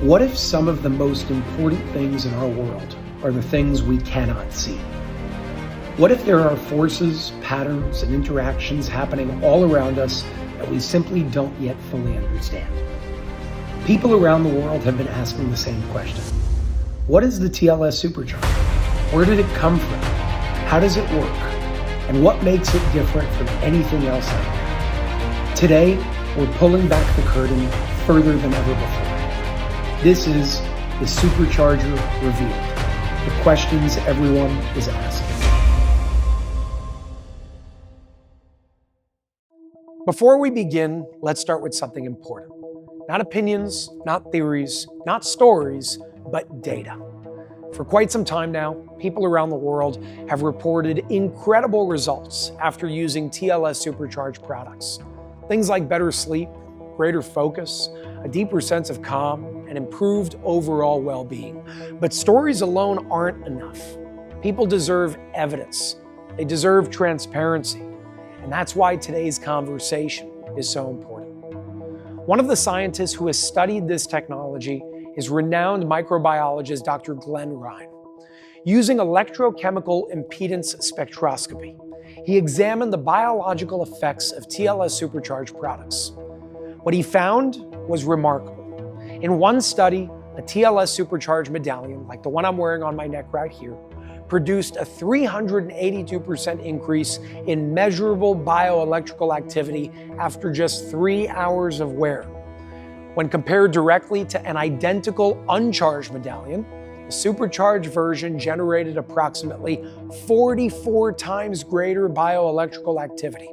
What if some of the most important things in our world are the things we cannot see? What if there are forces, patterns, and interactions happening all around us that we simply don't yet fully understand? People around the world have been asking the same question. What is the TLS supercharger? Where did it come from? How does it work? And what makes it different from anything else out there? Today, we're pulling back the curtain further than ever before. This is the Supercharger Revealed, the questions everyone is asking. Before we begin, let's start with something important. Not opinions, not theories, not stories, but data. For quite some time now, people around the world have reported incredible results after using TLS supercharged products. Things like better sleep, greater focus, a deeper sense of calm, and improved overall well-being. But stories alone aren't enough. People deserve evidence. They deserve transparency. And that's why today's conversation is so important. One of the scientists who has studied this technology is renowned microbiologist Dr. Glenn Ryan. Using electrochemical impedance spectroscopy, he examined the biological effects of TLS supercharged products. What he found was remarkable. In one study, a TLS supercharged medallion, like the one I'm wearing on my neck right here, produced a 382% increase in measurable bioelectrical activity after just 3 hours of wear. When compared directly to an identical uncharged medallion, the supercharged version generated approximately 44 times greater bioelectrical activity.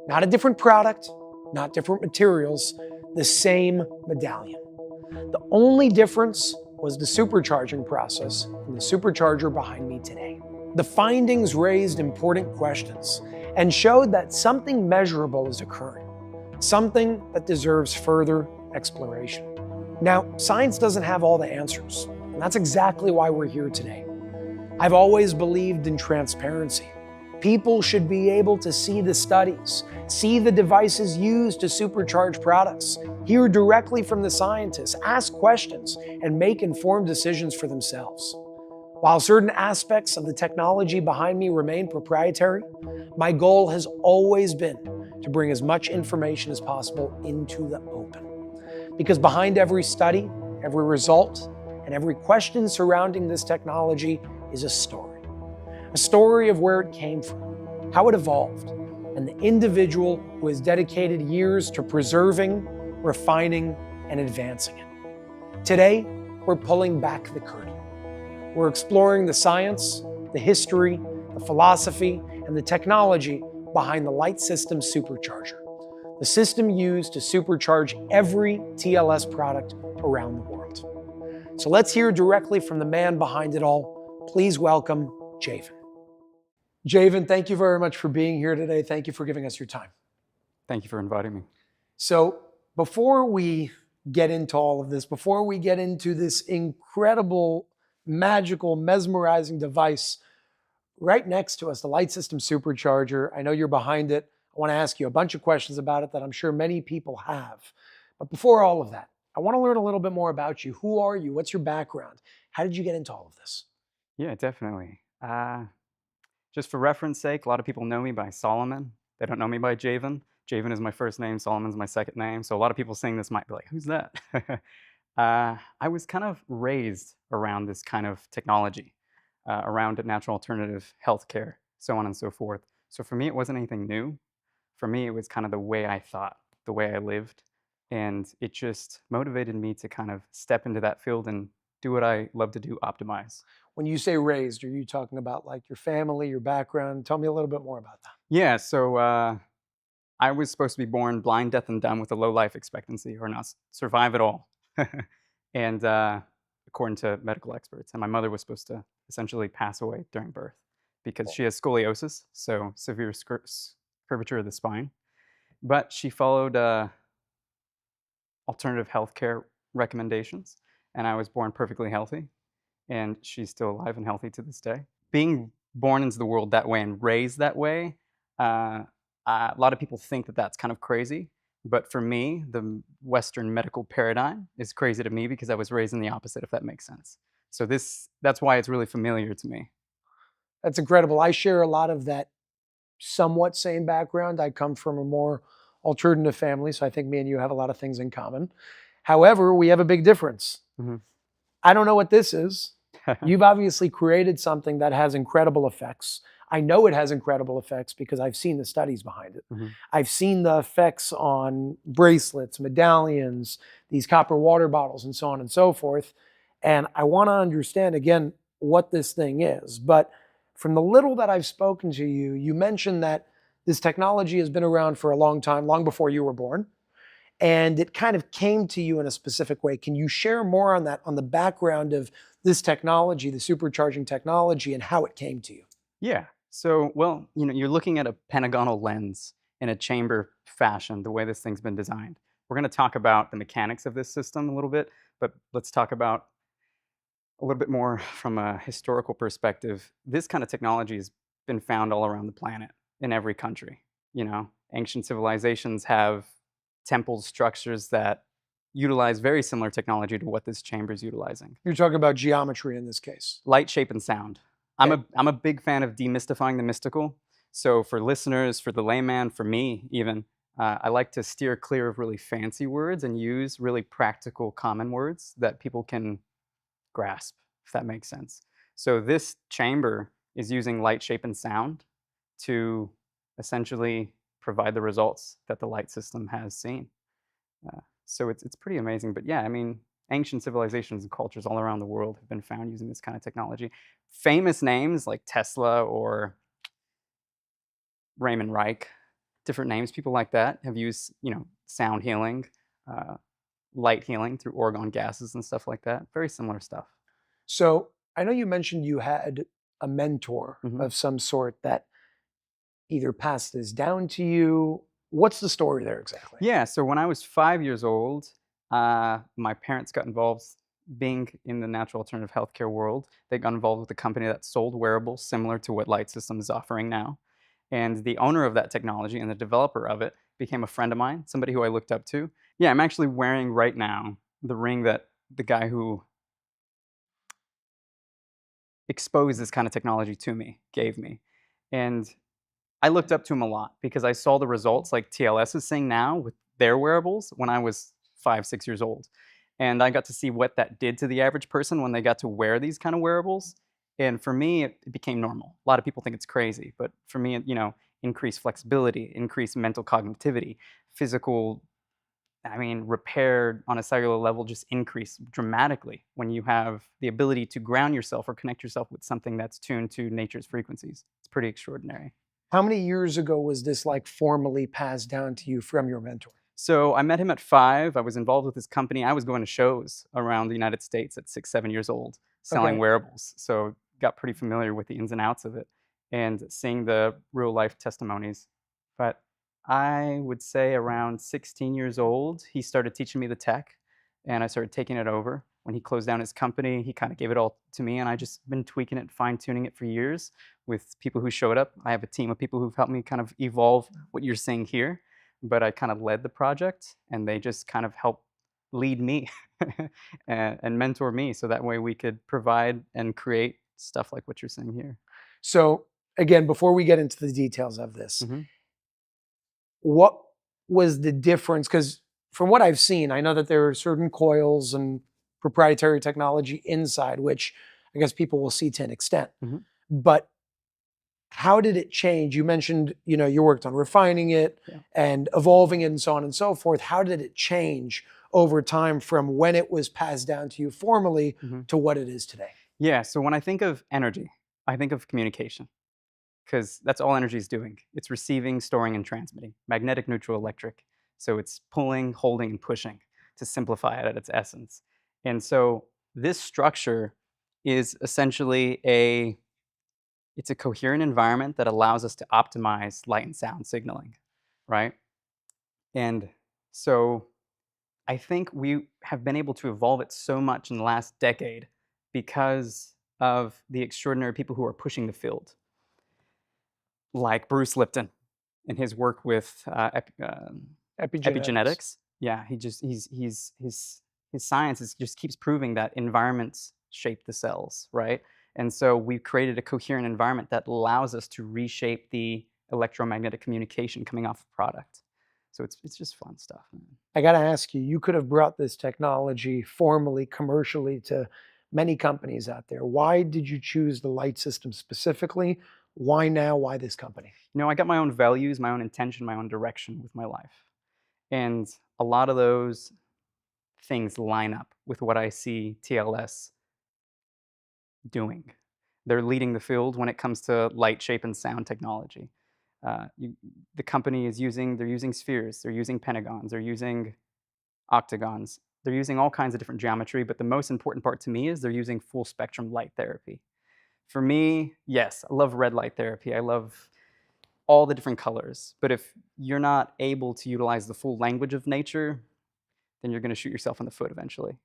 Not a different product, not different materials, the same medallion. The only difference was the supercharging process and the supercharger behind me today. The findings raised important questions and showed that something measurable is occurring, something that deserves further exploration. Now, science doesn't have all the answers, and that's exactly why we're here today. I've always believed in transparency. People should be able to see the studies, see the devices used to supercharge products, hear directly from the scientists, ask questions, and make informed decisions for themselves. While certain aspects of the technology behind me remain proprietary, my goal has always been to bring as much information as possible into the open. Because behind every study, every result, and every question surrounding this technology is a story. A story of where it came from, how it evolved, and the individual who has dedicated years to preserving, refining, and advancing it. Today, we're pulling back the curtain. We're exploring the science, the history, the philosophy, and the technology behind the Light System Supercharger, the system used to supercharge every TLS product around the world. So let's hear directly from the man behind it all. Please welcome Javin. Javin, thank you very much for being here today. Thank you for giving us your time. Thank you for inviting me. So before we get into all of this, before we get into this incredible, magical, mesmerizing device right next to us, the Light System Supercharger, I know you're behind it. I want to ask you a bunch of questions about it that I'm sure many people have. But before all of that, I want to learn a little bit more about you. Who are you? What's your background? How did you get into all of this? Yeah, definitely. Just for reference sake, a lot of people know me by Solomon. They don't know me by Javin. Javin is my first name, Solomon's my second name. So a lot of people saying this might be like, who's that? I was kind of raised around this kind of technology, around natural alternative healthcare, so on and so forth. So for me, it wasn't anything new. For me, it was kind of the way I thought, the way I lived. And it just motivated me to kind of step into that field and do what I love to do, optimize. When you say raised, are you talking about like your family, your background? Tell me a little bit more about that. Yeah, so I was supposed to be born blind, deaf, and dumb with a low life expectancy, or not survive at all. And according to medical experts. And my mother was supposed to essentially pass away during birth because she has scoliosis, so severe curvature of the spine. But she followed alternative healthcare recommendations, and I was born perfectly healthy. And she's still alive and healthy to this day. Being born into the world that way and raised that way, a lot of people think that that's kind of crazy. But for me, the Western medical paradigm is crazy to me because I was raised in the opposite, if that makes sense. So that's why it's really familiar to me. That's incredible. I share a lot of that somewhat same background. I come from a more alternative family, so I think me and you have a lot of things in common. However, we have a big difference. Mhm. I don't know what this is. You've obviously created something that has incredible effects. I know it has incredible effects because I've seen the studies behind it. Mhm. I've seen the effects on bracelets, medallions, these copper water bottles, and so on and so forth. And I want to understand again what this thing is. But from the little that I've spoken to you, you mentioned that this technology has been around for a long time, long before you were born, and it kind of came to you in a specific way. Can you share more on that, on the background of this technology, the supercharging technology, and how it came to you? Yeah. So, well, you're looking at a pentagonal lens in a chamber fashion, the way this thing's been designed. We're going to talk about the mechanics of this system a little bit, but let's talk about a little bit more from a historical perspective. This kind of technology has been found all around the planet in every country. Ancient civilizations have temple structures that utilize very similar technology to what this chamber is utilizing. You're talking about geometry in this case. Light, shape, and sound. Okay. I'm a big fan of demystifying the mystical. So for listeners, for the layman, for me even, I like to steer clear of really fancy words and use really practical, common words that people can grasp, if that makes sense. So this chamber is using light, shape, and sound to essentially provide the results that the light system has seen. So it's pretty amazing. But yeah, I mean, ancient civilizations and cultures all around the world have been found using this kind of technology. Famous names like Tesla or Raymond Reich, different names, people like that have used, sound healing, uh, light healing through argon gases and stuff like that. Very similar stuff. So I know you mentioned you had a mentor Mhm. of some sort that either passed this down to you. What's the story there exactly? Yeah, so when I was 5 years old, my parents got involved being in the natural alternative healthcare world. They got involved with a company that sold wearables similar to what Light System is offering now. And the owner of that technology and the developer of it became a friend of mine, somebody who I looked up to. Yeah, I'm actually wearing right now the ring that the guy who exposed this kind of technology to me gave me. And I looked up to him a lot because I saw the results like TLS is seeing now with their wearables when I was 5, 6 years old. And I got to see what that did to the average person when they got to wear these kind of wearables. And for me, it became normal. A lot of people think it's crazy, but for me, increased flexibility, increased mental cognitivity, physical, repair on a cellular level just increase dramatically when you have the ability to ground yourself or connect yourself with something that's tuned to nature's frequencies. It's pretty extraordinary. How many years ago was this like formally passed down to you from your mentor? So I met him at 5. I was involved with his company. I was going to shows around the United States at 6, 7 years old, selling Okay. wearables. So got pretty familiar with the ins and outs of it and seeing the real life testimonies. But I would say around 16 years old, he started teaching me the tech and I started taking it over. When he closed down his company, he kind of gave it all to me and I just been tweaking it, fine tuning it for years with people who showed up. I have a team of people who've helped me kind of evolve what you're seeing here, but I kind of led the project and they just kind of helped lead me and mentor me so that way we could provide and create stuff like what you're seeing here. So again, before we get into the details of this, Mhm. what was the difference? Because from what I've seen, I know that there are certain coils and proprietary technology inside, which I guess people will see to an extent. Mhm. But how did it change? You mentioned, you worked on refining it Yeah. and evolving it and so on and so forth. How did it change over time from when it was passed down to you formally Mhm. to what it is today? Yeah. So when I think of energy, I think of communication because that's all energy is doing. It's receiving, storing, and transmitting magnetic, neutral, electric. So it's pulling, holding, and pushing to simplify it at its essence. And so this structure is essentially it's a coherent environment that allows us to optimize light and sound signaling, right? And so I think we have been able to evolve it so much in the last decade because of the extraordinary people who are pushing the field, like Bruce Lipton and his work with Epigenetics. Yeah, his science just keeps proving that environments shape the cells, right? And so we've created a coherent environment that allows us to reshape the electromagnetic communication coming off a product. So it's just fun stuff, man. I got to ask you, you could have brought this technology formally, commercially to many companies out there. Why did you choose the light system specifically? Why now? Why this company? You know, I got my own values, my own intention, my own direction with my life. And a lot of those things line up with what I see TLS doing. They're leading the field when it comes to light, shape, and sound technology. The company is they're using spheres, they're using pentagons, they're using octagons, they're using all kinds of different geometry, but the most important part to me is they're using full spectrum light therapy. For me, yes, I love red light therapy. I love all the different colors. But if you're not able to utilize the full language of nature, then you're going to shoot yourself in the foot eventually.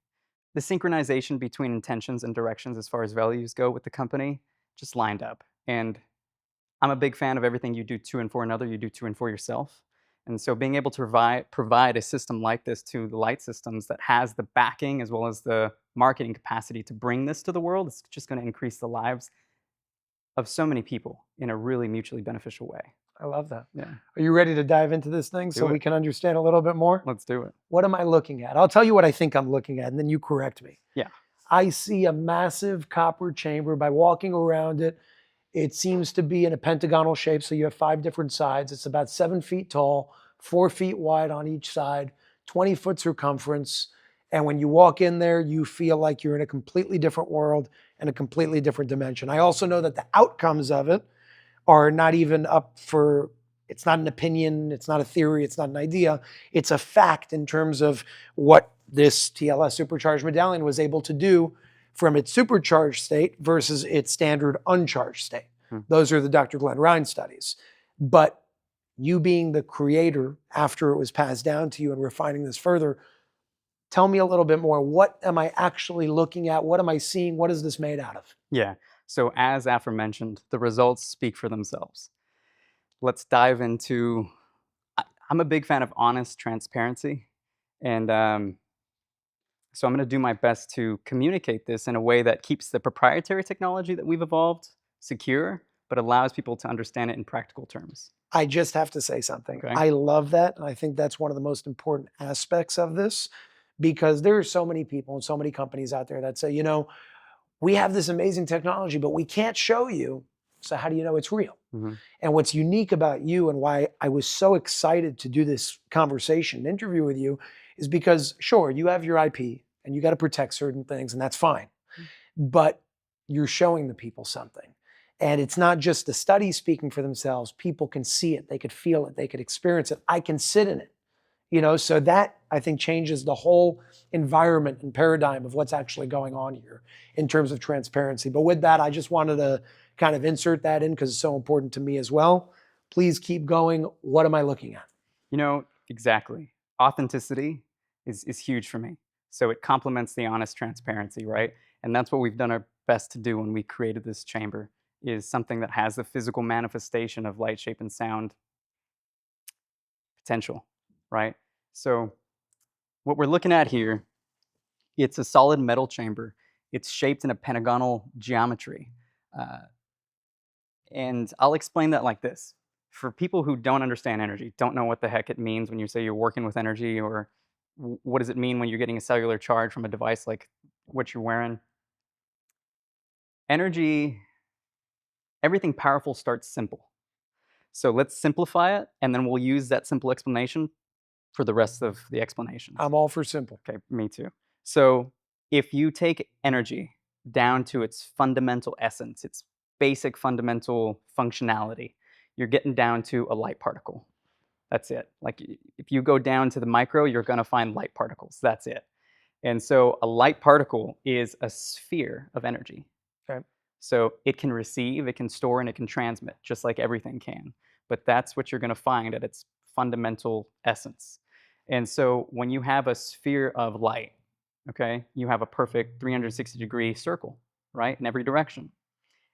The synchronization between intentions and directions as far as values go with the company just lined up. And I'm a big fan of everything you do to and for another, you do to and for yourself. And so being able to provide a system like this to the light systems that has the backing as well as the marketing capacity to bring this to the world, it's just going to increase the lives of so many people in a really mutually beneficial way. I love that. Yeah. Are you ready to dive into this thing so we can understand a little bit more? Let's do it. What am I looking at? I'll tell you what I think I'm looking at, and then you correct me. Yeah. I see a massive copper chamber. By walking around it, it seems to be in a pentagonal shape, so you have 5 different sides. It's about 7 feet tall, 4 feet wide on each side, 20-foot circumference. And when you walk in there, you feel like you're in a completely different world and a completely different dimension. I also know that the outcomes of it are not even up for, it's not an opinion, it's not a theory, it's not an idea. It's a fact in terms of what this TLS supercharged medallion was able to do from its supercharged state versus its standard uncharged state. Those are the Dr. Glenn Ryan studies. But you being the creator after it was passed down to you and refining this further, tell me a little bit more. What am I actually looking at? What am I seeing? What is this made out of? Yeah. So as aforementioned, the results speak for themselves. Let's dive into, I'm a big fan of honest transparency. And so I'm going to do my best to communicate this in a way that keeps the proprietary technology that we've evolved secure, but allows people to understand it in practical terms. I just have to say something. Okay. I love that. And I think that's one of the most important aspects of this, because there are so many people and so many companies out there that say, you know, we have this amazing technology, but we can't show you. So how do you know it's real? And what's unique about you and why I was so excited to do this conversation, interview with you, is because sure, you have your IP and you got to protect certain things, and that's fine. But you're showing the people something. And it's not just the studies speaking for themselves. People can see it, they could feel it, they could experience it. I can sit in it. You know, so that I think changes the whole environment and paradigm of what's actually going on here in terms of transparency. But with that, I just wanted to kind of insert that in because it's so important to me as well. Please keep going. What am I looking at? You know, exactly. Authenticity is huge for me. So it complements the honest transparency, right? And that's what we've done our best to do when we created this chamber, is something that has the physical manifestation of light, shape, and sound potential, right? So what we're looking at here, it's a solid metal chamber. It's shaped in a pentagonal geometry. And I'll explain that like this. For people who don't understand energy, don't know what the heck it means when you say you're working with energy, or what does it mean when you're getting a cellular charge from a device like what you're wearing. Energy, everything powerful starts simple. So let's simplify it, and then we'll use that simple explanation for the rest of the explanations. I'm all for simple. Okay, me too. So if you take energy down to its fundamental essence, its basic fundamental functionality, you're getting down to a light particle. That's it. Like if you go down to the micro, you're going to find light particles. That's it. And so a light particle is a sphere of energy. Okay. So it can receive, it can store, and it can transmit, just like everything can. But that's what you're going to find at its fundamental essence. And so when you have a sphere of light, okay, you have a perfect 360-degree circle, right, in every direction.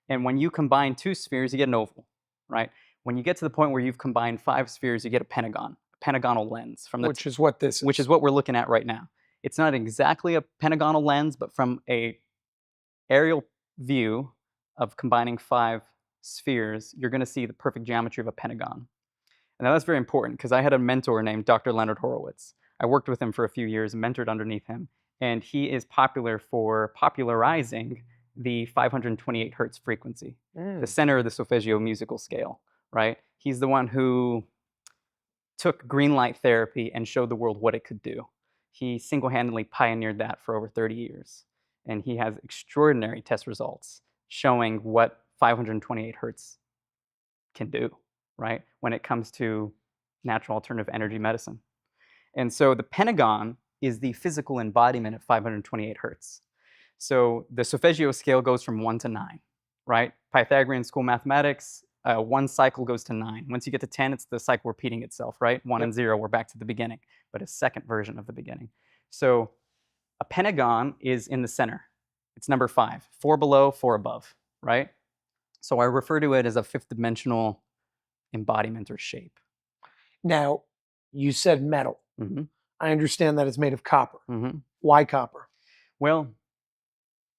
And when you combine 2 spheres, you get an oval, right? When you get to the point where you've combined 5 spheres, you get a pentagon. A pentagonal lens from the Which is what this is. which is what we're looking at right now. It's not exactly a pentagonal lens, but from a aerial view of combining 5 spheres, you're going to see the perfect geometry of a pentagon. And now that's very important because I had a mentor named Dr. Leonard Horowitz. I worked with him for a few years, mentored underneath him, and he is popular for popularizing the 528 hertz frequency, the center of the solfeggio musical scale, right? He's the one who took green light therapy and showed the world what it could do. He single-handedly pioneered that for over 30 years. And he has extraordinary test results showing what 528 hertz can do, right? When it comes to natural alternative energy medicine. And so the pentagon is the physical embodiment of 528 hertz. So the solfeggio scale goes from 1 to 9, right? Pythagorean school mathematics, 1 cycle goes to 9. Once you get to 10, it's the cycle repeating itself, right? 1 and 0, we're back to the beginning, but a second version of the beginning. So a pentagon is in the center. It's number 5, 4 below, 4 above, right? So I refer to it as a 5th dimensional embodiment or shape. Now, you said metal. I understand that it's made of copper. Why copper? Well,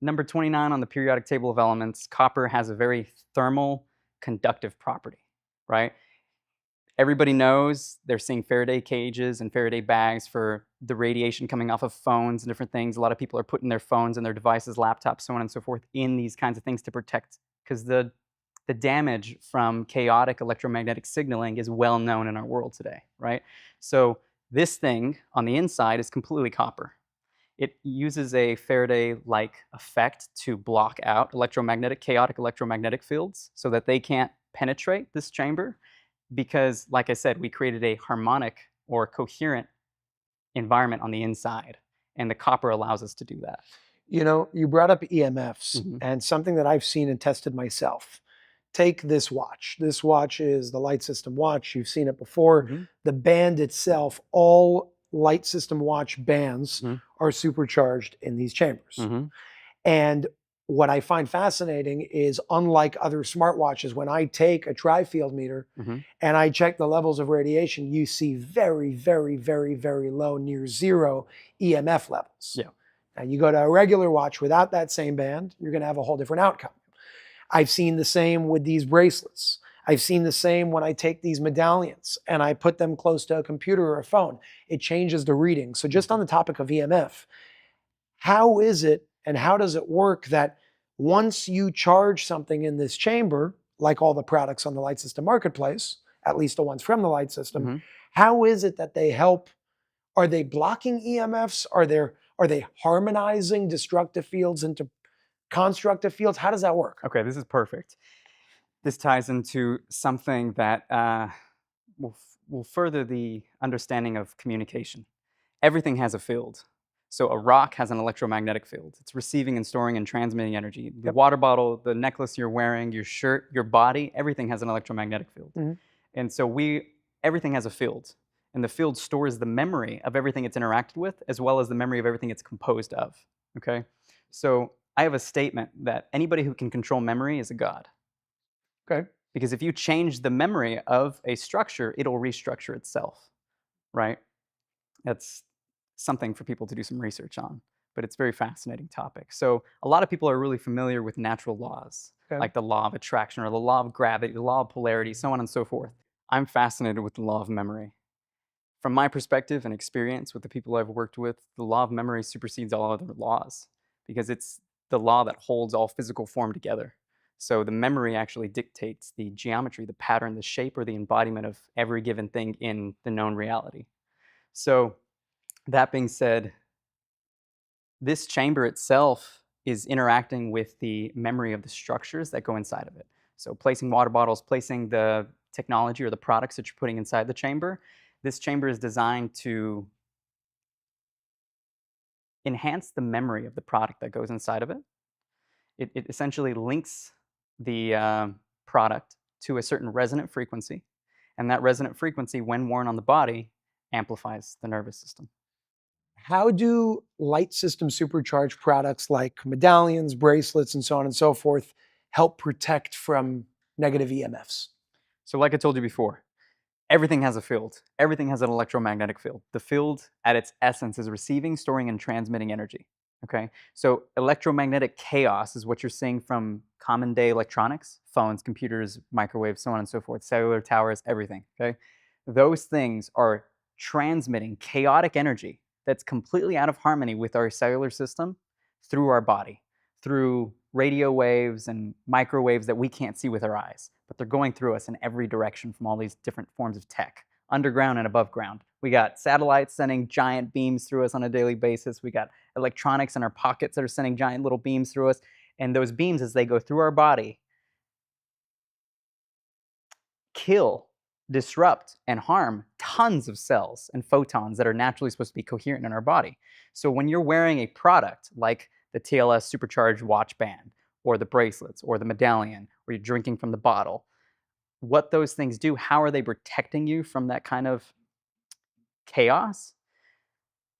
number 29 on the periodic table of elements, copper has a very thermal conductive property, right? Everybody knows they're seeing Faraday cages and Faraday bags for the radiation coming off of phones and different things. A lot of people are putting their phones and their devices, laptops, so on and so forth, in these kinds of things to protect, because the damage from chaotic electromagnetic signaling is well known in our world today, right? So this thing on the inside is completely copper. It uses a Faraday-like effect to block out chaotic electromagnetic fields so that they can't penetrate this chamber because, like I said, we created a harmonic or coherent environment on the inside, and the copper allows us to do that. You know, you brought up EMFs, and something that I've seen and tested myself. Take this watch. This watch is the Light System watch. You've seen it before. The band itself, all Light System watch bands are supercharged in these chambers. And what I find fascinating is, unlike other smartwatches, when I take a tri-field meter and I check the levels of radiation, you see very, very, very, very low, near 0 EMF levels. Now, you go to a regular watch without that same band, you're going to have a whole different outcome. I've seen the same with these bracelets. I've seen the same when I take these medallions and I put them close to a computer or a phone. It changes the reading. So just on the topic of EMF, how is it and how does it work that once you charge something in this chamber, like all the products on the Light System marketplace, at least the ones from the Light System, how is it that they help? Are they blocking EMFs? Are they harmonizing destructive fields into constructive fields? How does that work? Okay, this is perfect. This ties into something that will further the understanding of communication. Everything has a field. So a rock has an electromagnetic field. It's receiving and storing and transmitting energy. The water bottle, the necklace you're wearing, your shirt, your body, everything has an electromagnetic field. And so everything has a field. And the field stores the memory of everything it's interacted with, as well as the memory of everything it's composed of. Okay? So I have a statement that anybody who can control memory is a god. Okay. Because if you change the memory of a structure, it'll restructure itself, right? That's something for people to do some research on, but it's a very fascinating topic. So a lot of people are really familiar with natural laws, like the law of attraction or the law of gravity, the law of polarity, so on and so forth. I'm fascinated with the law of memory. From my perspective and experience with the people I've worked with, the law of memory supersedes all other laws because it's the law that holds all physical form together. So the memory actually dictates the geometry, the pattern, the shape, or the embodiment of every given thing in the known reality. So that being said, this chamber itself is interacting with the memory of the structures that go inside of it. So placing water bottles, placing the technology or the products that you're putting inside the chamber, this chamber is designed to enhance the memory of the product that goes inside of it. It essentially links the product to a certain resonant frequency, and that resonant frequency, when worn on the body, amplifies the nervous system. How do Light System supercharged products like medallions, bracelets, and so on and so forth help protect from negative EMFs? So like I told you before, everything has a field. Everything has an electromagnetic field. The field, at its essence, is receiving, storing, and transmitting energy. Okay? So electromagnetic chaos is what you're seeing from common day electronics, phones, computers, microwaves, so on and so forth, cellular towers, everything. Okay? Those things are transmitting chaotic energy that's completely out of harmony with our cellular system through our body, through radio waves and microwaves that we can't see with our eyes, but they're going through us in every direction from all these different forms of tech, underground and above ground. We got satellites sending giant beams through us on a daily basis. We got electronics in our pockets that are sending giant little beams through us. And those beams, as they go through our body, kill, disrupt, and harm tons of cells and photons that are naturally supposed to be coherent in our body. So when you're wearing a product like the TLS supercharged watch band, or the bracelets, or the medallion, or you're drinking from the bottle, what those things do, how are they protecting you from that kind of chaos?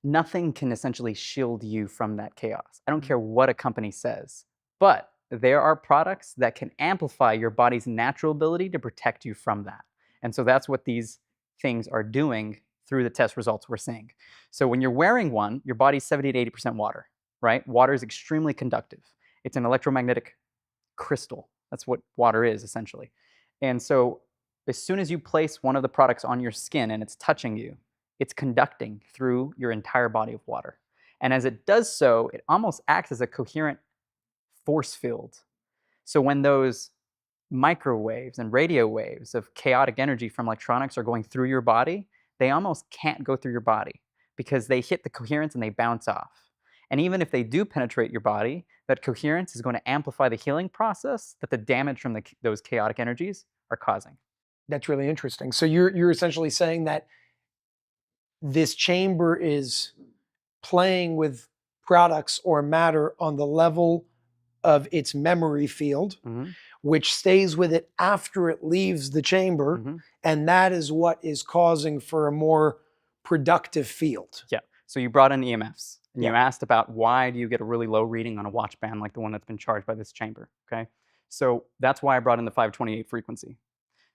Nothing can essentially shield you from that chaos. I don't care what a company says, but there are products that can amplify your body's natural ability to protect you from that. And so that's what these things are doing through the test results we're seeing. So when you're wearing one, your body's 70 to 80% water, right? Water is extremely conductive. It's an electromagnetic crystal. That's what water is, essentially. And so as soon as you place one of the products on your skin and it's touching you, it's conducting through your entire body of water. And as it does so, it almost acts as a coherent force field. So when those microwaves and radio waves of chaotic energy from electronics are going through your body, they almost can't go through your body because they hit the coherence and they bounce off. And even if they do penetrate your body, that coherence is going to amplify the healing process that the damage from those chaotic energies are causing. That's really interesting. So you're essentially saying that this chamber is playing with products or matter on the level of its memory field, which stays with it after it leaves the chamber, and that is what is causing for a more productive field. Yeah. So you brought in EMFs, and you asked about why do you get a really low reading on a watch band like the one that's been charged by this chamber, okay? So that's why I brought in the 528 frequency.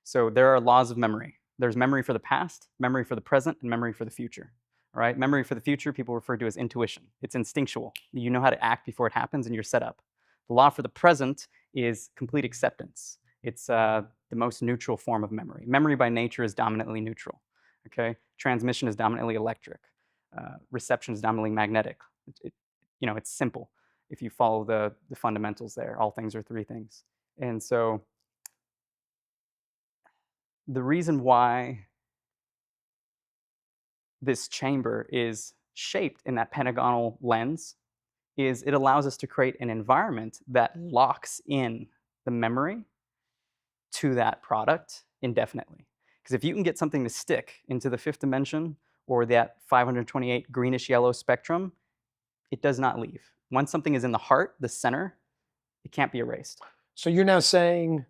So there are laws of memory. There's memory for the past, memory for the present, and memory for the future. All right? Memory for the future, people refer to as intuition. It's instinctual. You know how to act before it happens, and you're set up. The law for the present is complete acceptance. It's the most neutral form of memory. Memory by nature is dominantly neutral. Okay? Transmission is dominantly electric. Reception is dominantly magnetic. It's simple. If you follow the fundamentals there, all things are three things. And so the reason why this chamber is shaped in that pentagonal lens is it allows us to create an environment that locks in the memory to that product indefinitely. Because if you can get something to stick into the fifth dimension or that 528 greenish yellow spectrum, it does not leave. Once something is in the heart, the center, it can't be erased. So you're now saying,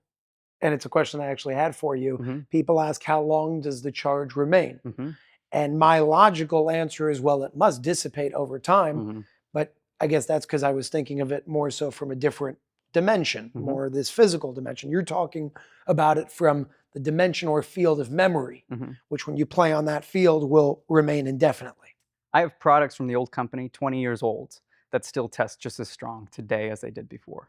and it's a question I actually had for you, people ask, how long does the charge remain? And my logical answer is, well, it must dissipate over time. But I guess that's because I was thinking of it more so from a different dimension, more this physical dimension. You're talking about it from the dimension or field of memory, which when you play on that field will remain indefinitely. I have products from the old company, 20 years old, that still test just as strong today as they did before.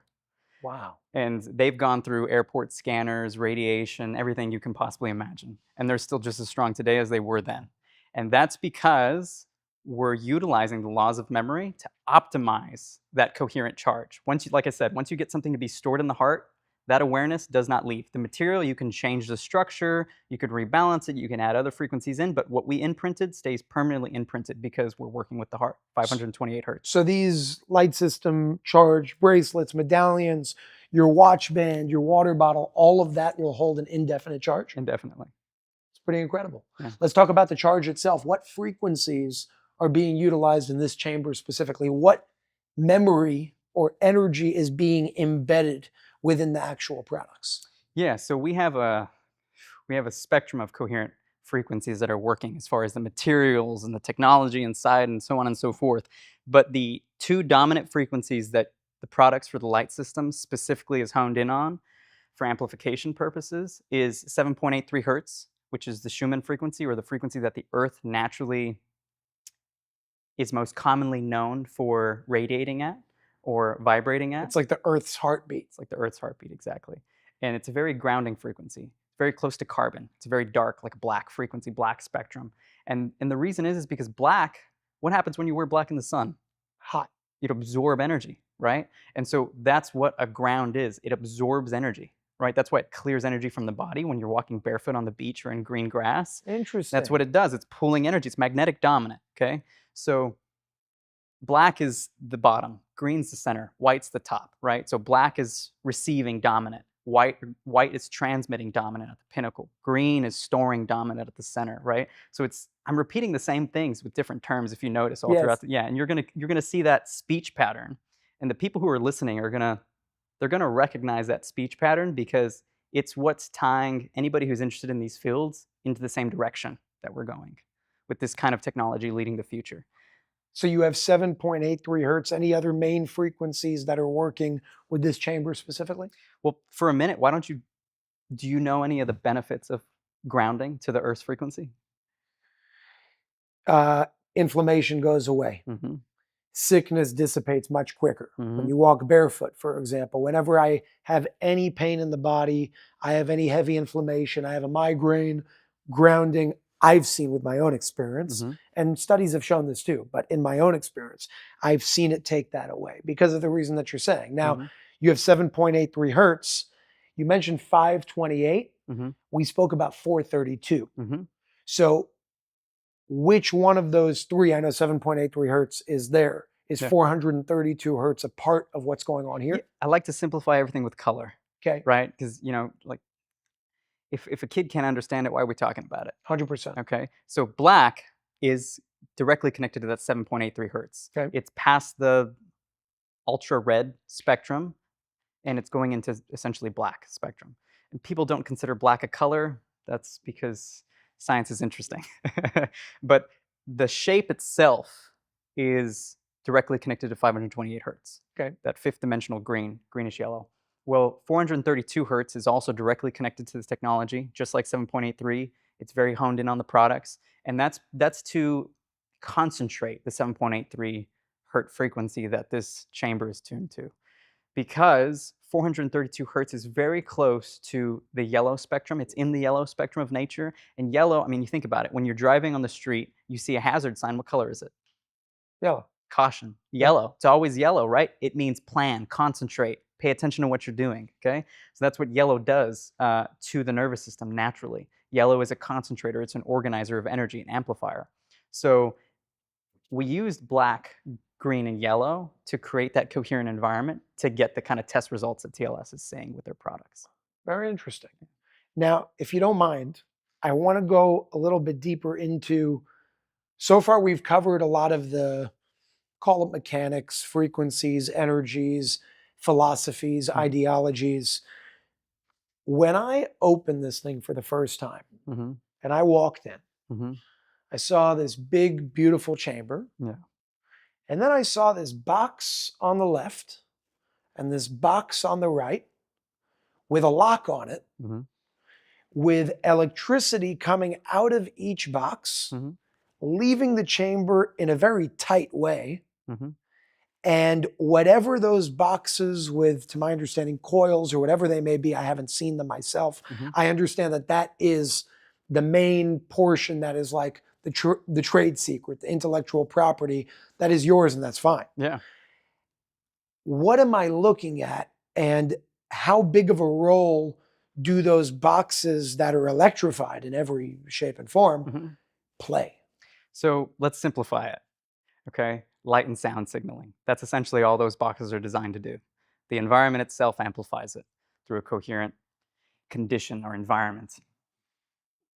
Wow. And they've gone through airport scanners, radiation, everything you can possibly imagine. And they're still just as strong today as they were then. And that's because we're utilizing the laws of memory to optimize that coherent charge. Like I said, once you get something to be stored in the heart, that awareness does not leave. The material, you can change the structure, you could rebalance it, you can add other frequencies in, but what we imprinted stays permanently imprinted because we're working with the heart, 528 hertz. So these light system charge bracelets, medallions, your watch band, your water bottle, all of that will hold an indefinite charge? Indefinitely. It's pretty incredible. Yeah. Let's talk about the charge itself. What frequencies are being utilized in this chamber specifically? What memory or energy is being embedded within the actual products? Yeah, so we have a spectrum of coherent frequencies that are working as far as the materials and the technology inside and so on and so forth. But the two dominant frequencies that the products for the light system specifically is honed in on for amplification purposes is 7.83 hertz, which is the Schumann frequency, or the frequency that the Earth naturally is most commonly known for radiating at or vibrating at. It's like the Earth's heartbeat. It's like the Earth's heartbeat, exactly. And it's a very grounding frequency, very close to carbon. It's a very dark, like black frequency, black spectrum. And the reason is because black, what happens when you wear black in the sun? Hot. It absorbs energy, right? And so that's what a ground is. It absorbs energy, right? That's why it clears energy from the body when you're walking barefoot on the beach or in green grass. Interesting. That's what it does. It's pulling energy. It's magnetic dominant, okay? So black is the bottom, green's the center, white's the top, right? So black is receiving dominant. White is transmitting dominant at the pinnacle. Green is storing dominant at the center, right? So I'm repeating the same things with different terms if you notice all throughout and you're gonna see that speech pattern. And the people who are listening they're gonna recognize that speech pattern because it's what's tying anybody who's interested in these fields into the same direction that we're going with this kind of technology leading the future. So you have 7.83 hertz. Any other main frequencies that are working with this chamber specifically? Well, for a minute, do you know any of the benefits of grounding to the Earth's frequency? Inflammation goes away. Mm-hmm. Sickness dissipates much quicker. Mm-hmm. When you walk barefoot, for example, whenever I have any pain in the body, I have any heavy inflammation, I have a migraine, grounding, I've seen with my own experience, Mm-hmm. and studies have shown this too, but in my own experience, I've seen it take that away because of the reason that you're saying. Now, Mm-hmm. you have 7.83 hertz. You mentioned 528. Mm-hmm. We spoke about 432. Mm-hmm. So which one of those three, I know 7.83 hertz is there, is 432 hertz a part of what's going on here? Yeah, I like to simplify everything with color. Okay. Right? Because, like, if a kid can't understand it, why are we talking about it? 100%. Okay. So black is directly connected to that 7.83 hertz. Okay. It's past the ultra red spectrum and it's going into essentially black spectrum. And people don't consider black a color. That's because science is interesting. But the shape itself is directly connected to 528 hertz. Okay. That fifth dimensional greenish yellow. Well, 432 hertz is also directly connected to this technology, just like 7.83. It's very honed in on the products. And that's to concentrate the 7.83 hertz frequency that this chamber is tuned to. Because 432 hertz is very close to the yellow spectrum. It's in the yellow spectrum of nature. And yellow, I mean, you think about it. When you're driving on the street, you see a hazard sign. What color is it? Yellow. Caution. Yellow. It's always yellow, right? It means plan, concentrate, pay attention to what you're doing, okay? So that's what yellow does to the nervous system naturally. Yellow is a concentrator. It's an organizer of energy, an amplifier. So we used black, green, and yellow to create that coherent environment to get the kind of test results that TLS is seeing with their products. Very interesting. Now, if you don't mind, I want to go a little bit deeper into, so far we've covered a lot of the, call it mechanics, frequencies, energies, philosophies, ideologies. When I opened this thing for the first time, and I walked in, I saw this big, beautiful chamber. Yeah. And then I saw this box on the left and this box on the right with a lock on it, with electricity coming out of each box, leaving the chamber in a very tight way. And whatever those boxes with, to my understanding, coils or whatever they may be, I haven't seen them myself. I understand that that is the main portion that is like the trade secret, the intellectual property that is yours, and that's fine. Yeah. What am I looking at, and how big of a role do those boxes that are electrified in every shape and form play? So let's simplify it, okay? Light and sound signaling. That's essentially all those boxes are designed to do. The environment itself amplifies it through a coherent condition or environment.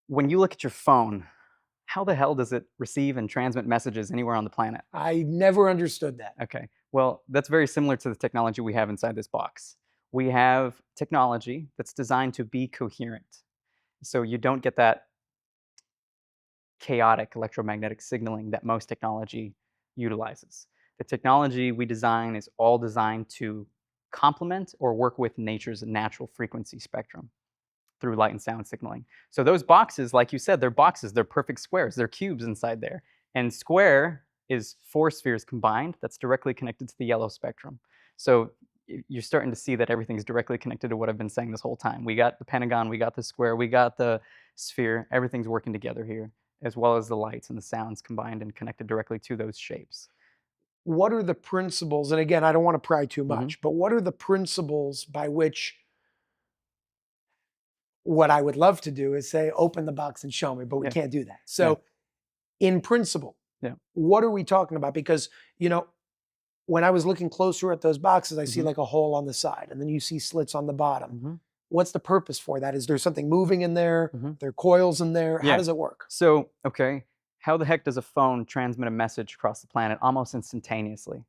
When you look at your phone, how the hell does it receive and transmit messages anywhere on the planet? I never understood that. Okay, well, that's very similar to the technology we have inside this box. We have technology that's designed to be coherent. So you don't get that chaotic electromagnetic signaling that most technology utilizes. The technology we design is all designed to complement or work with nature's natural frequency spectrum. through light and sound signaling. So those boxes, like you said, they're boxes, they're perfect squares, they're cubes inside there. And square is 4 spheres combined that's directly connected to the yellow spectrum. So you're starting to see that everything's directly connected to what I've been saying this whole time. We got the pentagon, we got the square, we got the sphere, everything's working together here, as well as the lights and the sounds combined and connected directly to those shapes. What are the principles? And again, I don't want to pry too much, but what are the principles by which what I would love to do is say, open the box and show me, but we can't do that. So in principle, what are we talking about? Because, you know, when I was looking closer at those boxes, I see like a hole on the side and then you see slits on the bottom. What's the purpose for that? Is there something moving in there? There are coils in there? How does it work? So, okay, how the heck does a phone transmit a message across the planet almost instantaneously?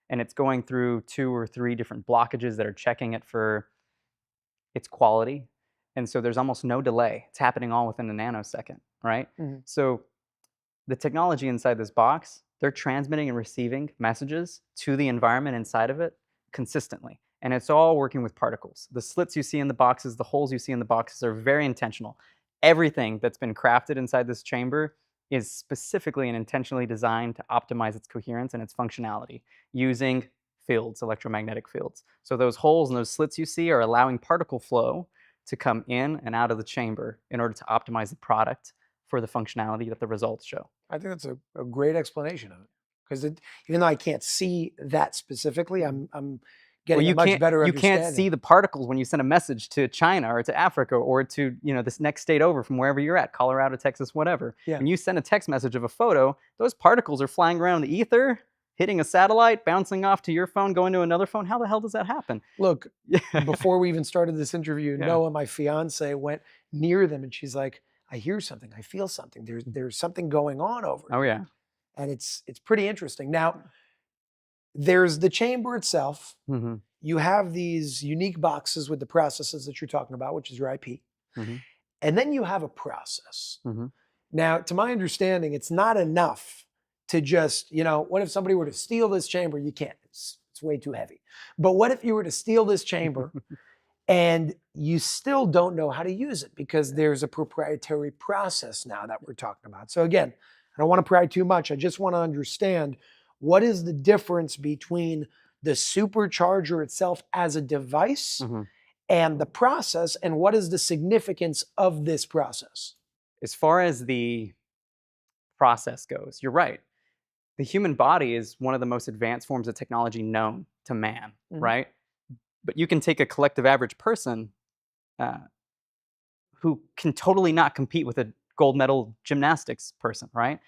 And it's going through 2 or 3 different blockages that are checking it for its quality. And so there's almost no delay. It's happening all within a nanosecond, right? So the technology inside this box, they're transmitting and receiving messages to the environment inside of it consistently. And it's all working with particles. The slits you see in the boxes, the holes you see in the boxes are very intentional. Everything that's been crafted inside this chamber is specifically and intentionally designed to optimize its coherence and its functionality using fields, electromagnetic fields. So those holes and those slits you see are allowing particle flow to come in and out of the chamber in order to optimize the product for the functionality that the results show. I think that's a great explanation of it. Because even though I can't see that specifically, I'm getting a much better understanding. You can't see the particles when you send a message to China or to Africa or to, you know, this next state over from wherever you're at, Colorado, Texas, whatever. When you send a text message of a photo, those particles are flying around the ether, hitting a satellite, bouncing off to your phone, going to another phone. How the hell does that happen? Look, before we even started this interview, Noah, my fiance, went near them and she's like, I hear something, I feel something. There's something going on over here. Oh yeah. And it's pretty interesting. Now, there's the chamber itself. You have these unique boxes with the processes that you're talking about, which is your IP. And then you have a process. Now, to my understanding, it's not enough to just, you know, what if somebody were to steal this chamber? You can't, it's way too heavy. But what if you were to steal this chamber and you still don't know how to use it because there's a proprietary process now that we're talking about. So again, I don't want to pry too much. I just want to understand what is the difference between the supercharger itself as a device and the process, and what is the significance of this process? As far as the process goes, you're right. The human body is one of the most advanced forms of technology known to man, right? But you can take a collective average person who can totally not compete with a gold medal gymnastics person, right?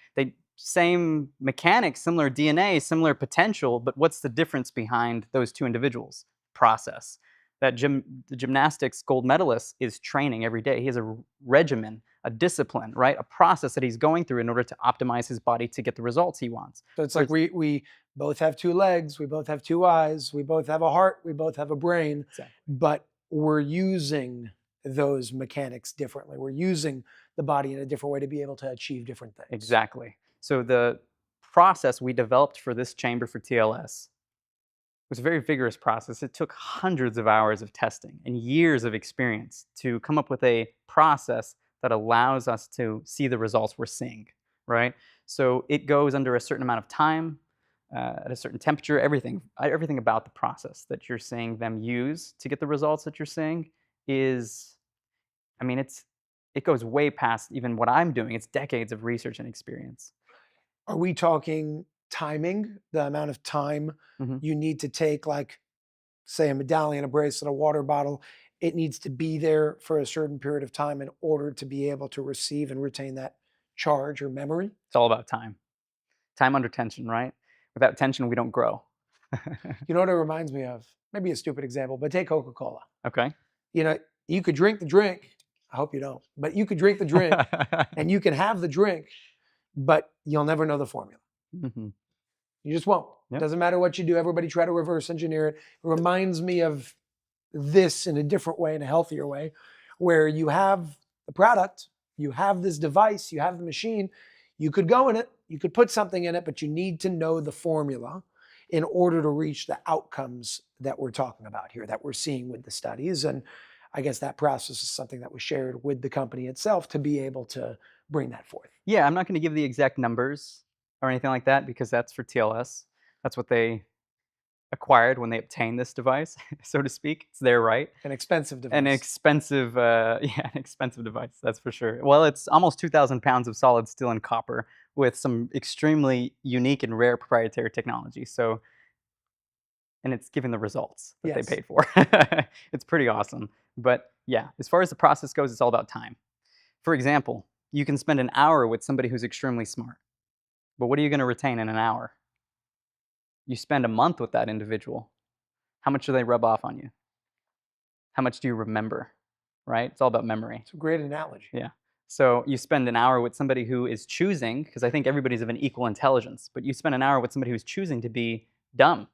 Same mechanics, similar DNA, similar potential, but what's the difference behind those two individuals? Process. The gymnastics gold medalist is training every day. He has a regimen, a discipline, right? A process that he's going through in order to optimize his body to get the results he wants. So it's like we both have 2 legs, we both have 2 eyes, we both have a heart, we both have a brain, but we're using those mechanics differently. We're using the body in a different way to be able to achieve different things. Exactly. So the process we developed for this chamber for TLS was a very vigorous process. It took hundreds of hours of testing and years of experience to come up with a process that allows us to see the results we're seeing, right? So it goes under a certain amount of time, at a certain temperature, everything about the process that you're seeing them use to get the results that you're seeing is, I mean, it goes way past even what I'm doing. It's decades of research and experience. Are we talking timing, the amount of time you need to take, like, say, a medallion, a bracelet, a water bottle? It needs to be there for a certain period of time in order to be able to receive and retain that charge or memory? It's all about time. Time under tension, right? Without tension, we don't grow. You know what it reminds me of? Maybe a stupid example, but take Coca-Cola. Okay. You know, you could drink the drink. I hope you don't. But you could drink the drink and you can have the drink, but you'll never know the formula. You just won't. It doesn't matter what you do. Everybody try to reverse engineer it. It reminds me of this in a different way, in a healthier way, where you have the product, you have this device, you have the machine, you could go in it, you could put something in it, but you need to know the formula in order to reach the outcomes that we're talking about here, that we're seeing with the studies. And I guess that process is something that was shared with the company itself to be able to bring that forth. Yeah, I'm not going to give the exact numbers or anything like that because that's for TLS. That's what they acquired when they obtained this device, so to speak. It's their right. An expensive device. An expensive, yeah, an expensive device, that's for sure. Well, it's almost 2,000 pounds of solid steel and copper with some extremely unique and rare proprietary technology. So, and it's giving the results that Yes. they paid for. It's pretty awesome. But yeah, as far as the process goes, it's all about time. For example, you can spend an hour with somebody who's extremely smart. But what are you going to retain in an hour? You spend a month with that individual. How much do they rub off on you? How much do you remember? Right? It's all about memory. It's a great analogy. Yeah. So you spend an hour with somebody who is choosing, because I think everybody's of an equal intelligence, but you spend an hour with somebody who's choosing to be dumb,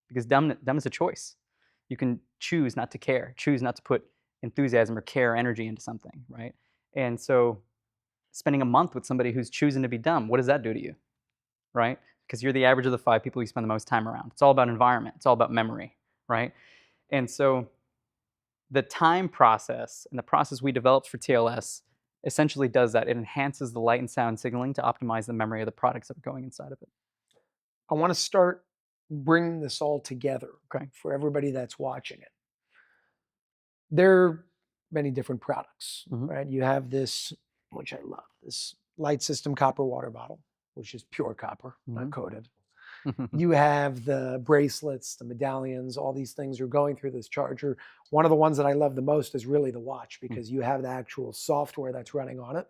because dumb is a choice. You can choose not to care, choose not to put enthusiasm or care or energy into something, right? And so spending a month with somebody who's choosing to be dumb, what does that do to you, right? Because you're the average of the 5 people you spend the most time around. It's all about environment. It's all about memory, right? And so the time process and the process we developed for TLS essentially does that. It enhances the light and sound signaling to optimize the memory of the products that are going inside of it. I want to start bringing this all together, Okay, for everybody that's watching it. There are many different products, right? You have this, which I love, this light system copper water bottle, which is pure copper, not coated. You have the bracelets, the medallions, all these things are going through this charger. One of the ones that I love the most is really the watch, because you have the actual software that's running on it.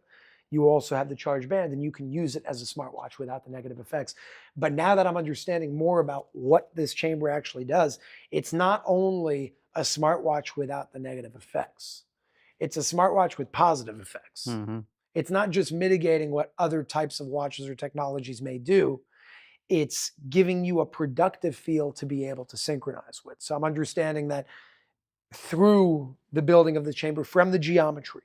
You also have the charge band, and you can use it as a smartwatch without the negative effects. But now that I'm understanding more about what this chamber actually does, it's not only a smartwatch without the negative effects. It's a smartwatch with positive effects. It's not just mitigating what other types of watches or technologies may do. It's giving you a productive feel to be able to synchronize with. So I'm understanding that through the building of the chamber, from the geometry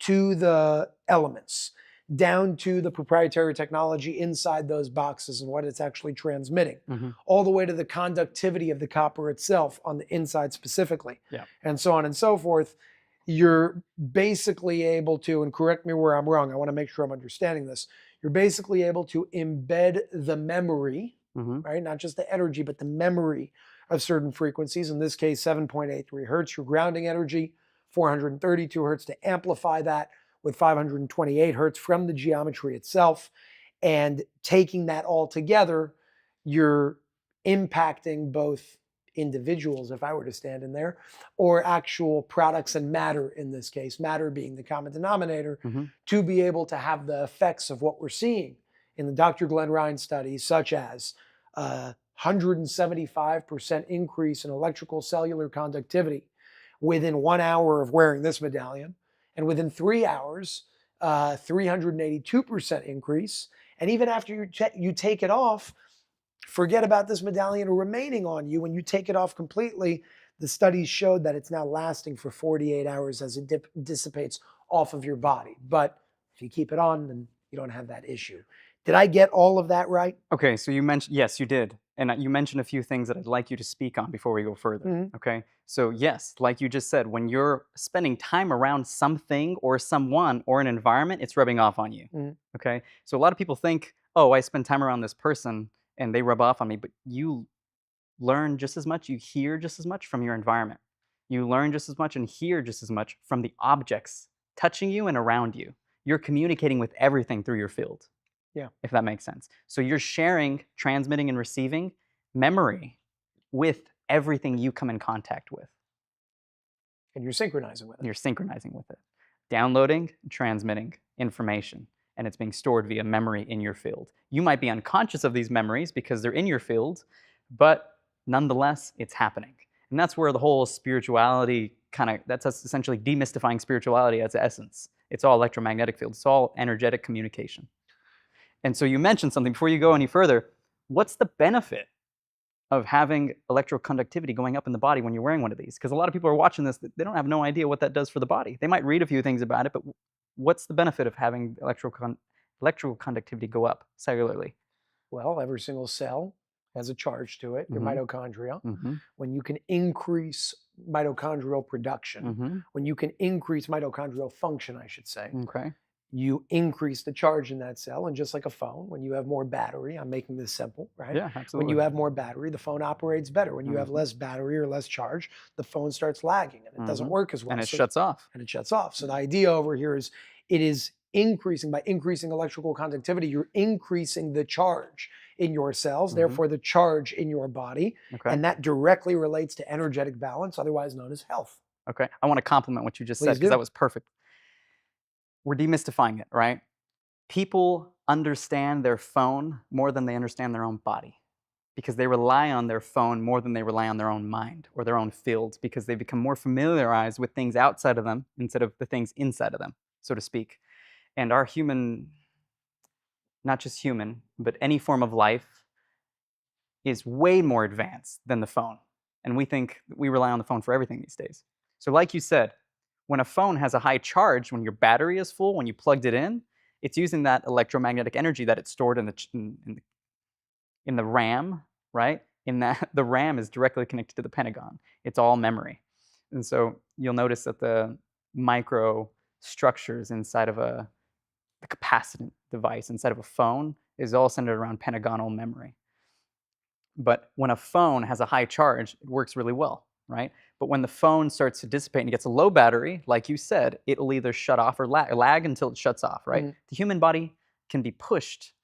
to the elements, down to the proprietary technology inside those boxes and what it's actually transmitting, all the way to the conductivity of the copper itself on the inside specifically, and so on and so forth, you're basically able to, and correct me where I'm wrong, I want to make sure I'm understanding this, you're basically able to embed the memory, right? Not just the energy, but the memory of certain frequencies. In this case, 7.83 hertz, your grounding energy, 432 hertz to amplify that with 528 hertz from the geometry itself. And taking that all together, you're impacting both individuals, if I were to stand in there, or actual products and matter in this case, matter being the common denominator, to be able to have the effects of what we're seeing in the Dr. Glenn Ryan studies, such as 175% increase in electrical cellular conductivity within 1 hour of wearing this medallion, and within 3 hours, 382% increase. And even after you take it off, forget about this medallion remaining on you. When you take it off completely, the studies showed that it's now lasting for 48 hours as it dissipates off of your body. But if you keep it on, then you don't have that issue. Did I get all of that right? Okay, so you mentioned, yes, you did. And you mentioned a few things that I'd like you to speak on before we go further. Okay, so yes, like you just said, when you're spending time around something or someone or an environment, it's rubbing off on you. Okay, so a lot of people think, oh, I spend time around this person and they rub off on me, but you learn just as much, you hear just as much from your environment. You learn just as much and hear just as much from the objects touching you and around you. You're communicating with everything through your field. Yeah. If that makes sense. So you're sharing, transmitting, and receiving memory with everything you come in contact with. And you're synchronizing with it. You're synchronizing with it. Downloading, transmitting information, and it's being stored via memory in your field. You might be unconscious of these memories because they're in your field, but nonetheless, it's happening. And that's where the whole spirituality that's us essentially demystifying spirituality as essence. It's all electromagnetic field. It's all energetic communication. And so you mentioned something, before you go any further, what's the benefit of having electroconductivity going up in the body when you're wearing one of these? Because a lot of people are watching this, they don't have no idea what that does for the body. They might read a few things about it, but what's the benefit of having electroconductivity go up cellularly? Well, every single cell has a charge to it, your mitochondria. When you can increase mitochondrial production, Mm-hmm. when you can increase mitochondrial function, I should say, Okay. you increase the charge in that cell. And just like a phone, when you have more battery, I'm making this simple, right? Yeah, When absolutely. you have more battery, the phone operates better. When you have Mhm. less battery or less charge, the phone starts lagging and it doesn't Mhm. work as well. And it So- shuts off. and it shuts off. So the idea over here is it is increasing, by increasing electrical conductivity, you're increasing the charge in your cells, Mhm. therefore the charge in your body. Okay. And that directly relates to energetic balance, otherwise known as health. Okay. I want to compliment what you just said Please because do. that was perfect. We're demystifying it, right? People understand their phone more than they understand their own body because they rely on their phone more than they rely on their own mind or their own fields because they become more familiarized with things outside of them instead of the things inside of them, so to speak. And our human, not just human, but any form of life is way more advanced than the phone. And we think we rely on the phone for everything these days. So like you said, when a phone has a high charge, when your battery is full, when you plugged it in, it's using that electromagnetic energy that it's stored in the RAM, right? In that the RAM is directly connected to the Pentagon. It's all memory. And so you'll notice that the micro structures inside of the capacitant device inside of a phone is all centered around pentagonal memory. But when a phone has a high charge, it works really well, right? But when the phone starts to dissipate and gets a low battery, like you said, it'll either shut off or lag until it shuts off, right? Mhm. The human body can be pushed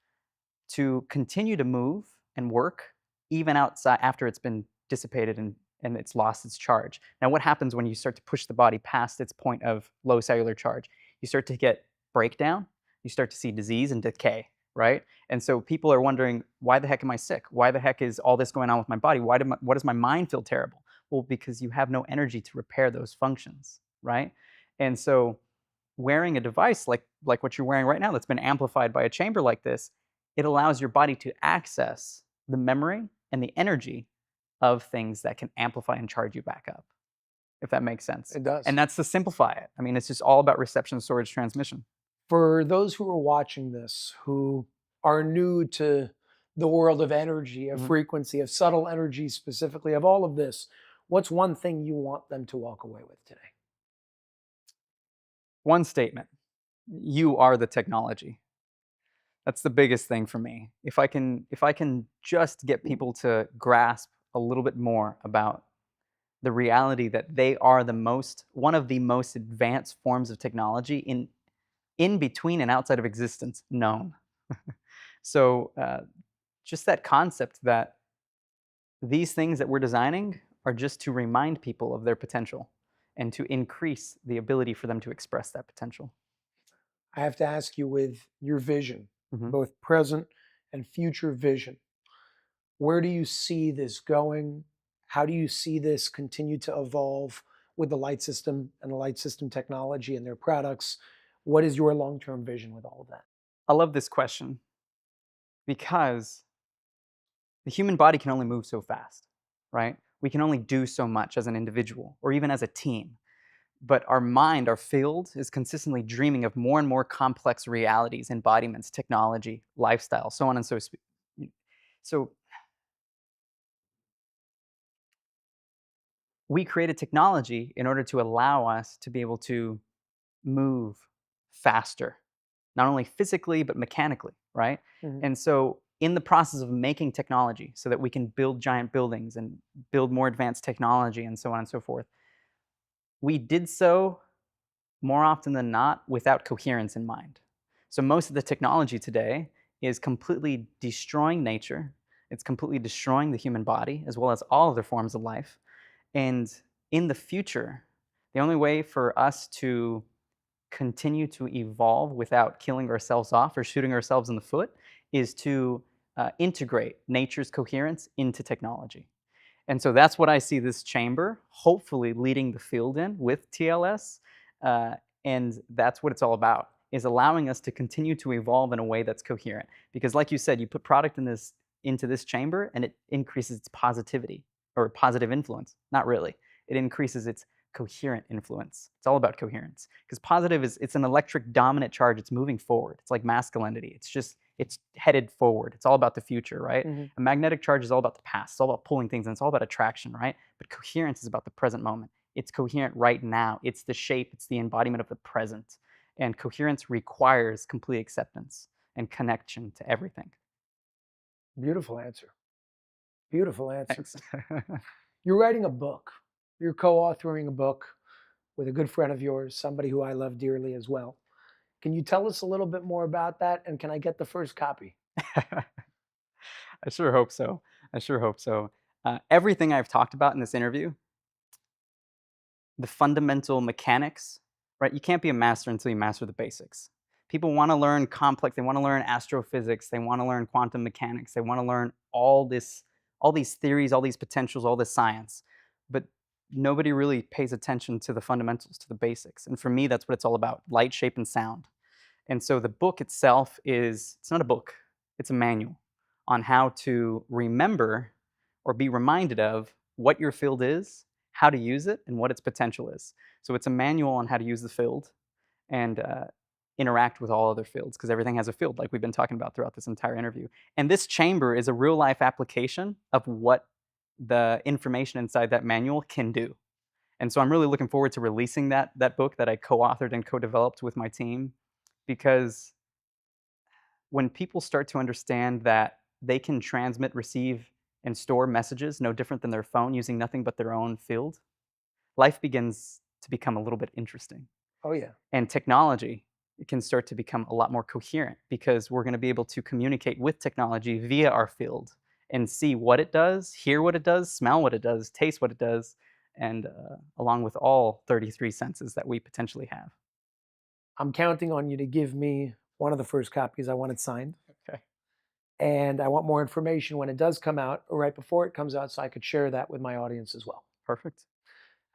to continue to move and work even outside after it's been dissipated and it's lost its charge. Now, what happens when you start to push the body past its point of low cellular charge? You start to get breakdown, you start to see disease and decay, right? And so people are wondering, why the heck am I sick? Why the heck is all this going on with my body? Why does my mind feel terrible? Well, because you have no energy to repair those functions, right? And so wearing a device like what you're wearing right now that's been amplified by a chamber like this, it allows your body to access the memory and the energy of things that can amplify and charge you back up, if that makes sense. It does. And that's to simplify it. I mean, it's just all about reception, storage, transmission. For those who are watching this, who are new to the world of energy, of Mhm. frequency, of subtle energy specifically, of all of this, what's one thing you want them to walk away with today? One statement: you are the technology. That's the biggest thing for me. If I can just get people to grasp a little bit more about the reality that they are one of the most advanced forms of technology in between and outside of existence known. So just that concept that these things that we're designing are just to remind people of their potential and to increase the ability for them to express that potential. I have to ask you, with your vision, Mhm. both present and future vision, where do you see this going? How do you see this continue to evolve with the light system and the light system technology and their products? What is your long-term vision with all of that? I love this question because the human body can only move so fast, right? We can only do so much as an individual or even as a team. But our mind, our field, is consistently dreaming of more and more complex realities, embodiments, technology, lifestyle, so on and so we created technology in order to allow us to be able to move faster, not only physically, but mechanically, right? Mhm. And so in the process of making technology so that we can build giant buildings and build more advanced technology and so on and so forth, we did so more often than not without coherence in mind. So most of the technology today is completely destroying nature. It's completely destroying the human body as well as all other forms of life. And in the future, the only way for us to continue to evolve without killing ourselves off or shooting ourselves in the foot is to integrate nature's coherence into technology. And so that's what I see this chamber hopefully leading the field in with TLS. Uh, and that's what it's all about, is allowing us to continue to evolve in a way that's coherent. Because like you said, you put product into this chamber and it increases its positivity or positive influence. Not really. It increases its coherent influence. It's all about coherence. Because positive it's an electric dominant charge. It's moving forward. It's like masculinity. it's headed forward. It's all about the future, right? Mhm. A magnetic charge is all about the past. It's all about pulling things, and it's all about attraction, right? But coherence is about the present moment. It's coherent right now. It's the shape, it's the embodiment of the present. And coherence requires complete acceptance and connection to everything. Beautiful answer. Beautiful answer. Thanks. You're writing a book. You're co-authoring a book with a good friend of yours, somebody who I love dearly as well. Can you tell us a little bit more about that? And can I get the first copy? I sure hope so. I sure hope so. Everything I've talked about in this interview, the fundamental mechanics, right? You can't be a master until you master the basics. People want to learn complex, they want to learn astrophysics, they want to learn quantum mechanics, they want to learn all these theories, all these potentials, all this science. But nobody really pays attention to the fundamentals, to the basics. And for me, that's what it's all about: light, shape, and sound. And so the book itself it's not a book, it's a manual on how to remember or be reminded of what your field is, how to use it, and what its potential is. So it's a manual on how to use the field and interact with all other fields, because everything has a field, like we've been talking about throughout this entire interview. And this chamber is a real life application of what the information inside that manual can do. And so I'm really looking forward to releasing that book that I co-authored and co-developed with my team, because when people start to understand that they can transmit, receive, and store messages no different than their phone using nothing but their own field, life begins to become a little bit interesting. Oh, yeah. And technology can start to become a lot more coherent, because we're going to be able to communicate with technology via our field and see what it does, hear what it does, smell what it does, taste what it does, and along with all 33 senses that we potentially have. I'm counting on you to give me one of the first copies. I want it signed. Okay. And I want more information when it does come out, or right before it comes out, so I could share that with my audience as well. Perfect.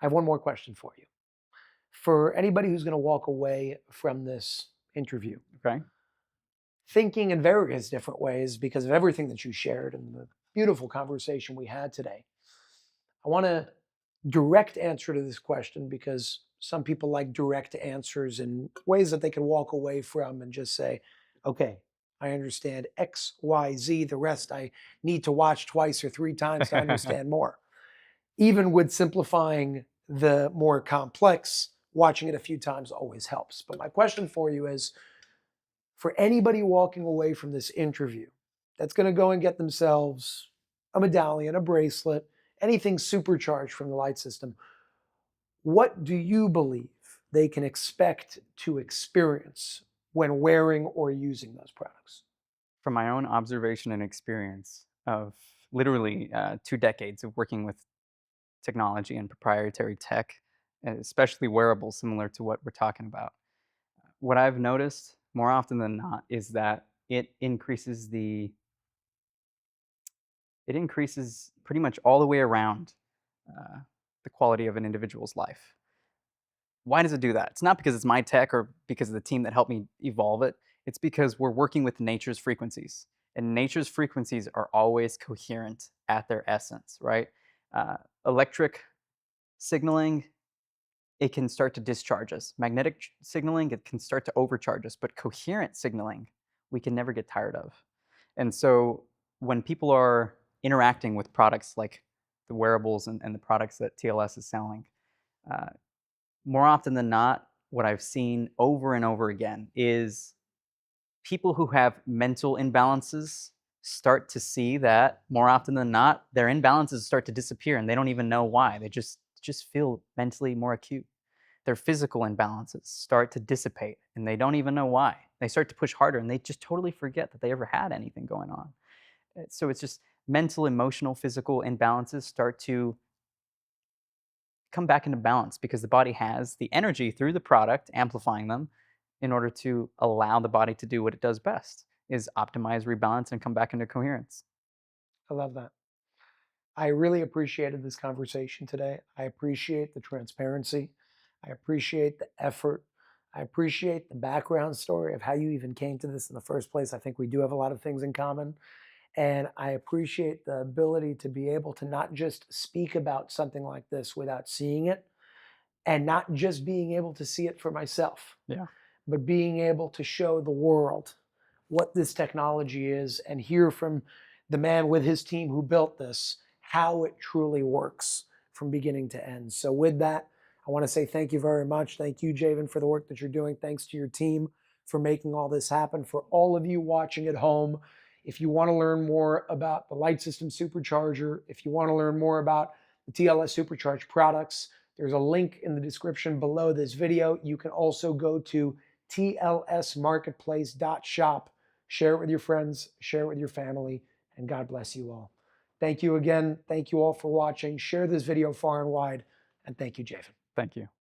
I have one more question for you. For anybody who's going to walk away from this interview, Okay. thinking in various different ways because of everything that you shared and the beautiful conversation we had today, I want a direct answer to this question, because some people like direct answers in ways that they can walk away from and just say, okay, I understand X, Y, Z. The rest I need to watch twice or three times to understand more. Even with simplifying the more complex, watching it a few times always helps. But my question for you is, for anybody walking away from this interview that's going to go and get themselves a medallion, a bracelet, anything supercharged from the light system, what do you believe they can expect to experience when wearing or using those products? From my own observation and experience of literally 2 decades of working with technology and proprietary tech, especially wearables similar to what we're talking about, what I've noticed more often than not is that it increases pretty much all the way around uh, the quality of an individual's life. Why does it do that? It's not because it's my tech or because of the team that helped me evolve it. It's because we're working with nature's frequencies. And nature's frequencies are always coherent at their essence, right? Electric signaling, it can start to discharge us. Magnetic signaling, it can start to overcharge us. But coherent signaling, we can never get tired of. And so when people are interacting with products like the wearables and the products that TLS is selling, uh, more often than not, what I've seen over and over again is people who have mental imbalances start to see that more often than not, their imbalances start to disappear and they don't even know why. They just feel mentally more acute. Their physical imbalances start to dissipate and they don't even know why. They start to push harder and they just totally forget that they ever had anything going on. So it's just mental, emotional, physical imbalances start to come back into balance because the body has the energy through the product amplifying them in order to allow the body to do what it does best, is optimize, rebalance, and come back into coherence. I love that. I really appreciated this conversation today. I appreciate the transparency. I appreciate the effort. I appreciate the background story of how you even came to this in the first place. I think we do have a lot of things in common. And I appreciate the ability to be able to not just speak about something like this without seeing it, and not just being able to see it for myself, Yeah. but being able to show the world what this technology is and hear from the man with his team who built this, how it truly works from beginning to end. So with that, I want to say thank you very much. Thank you, Javin, for the work that you're doing. Thanks to your team for making all this happen. For all of you watching at home, if you want to learn more about the Light System Supercharger, if you want to learn more about the TLS Supercharged products, there's a link in the description below this video. You can also go to tlsmarketplace.shop. Share it with your friends, share it with your family, and God bless you all. Thank you again. Thank you all for watching. Share this video far and wide, and thank you, Javin. Thank you.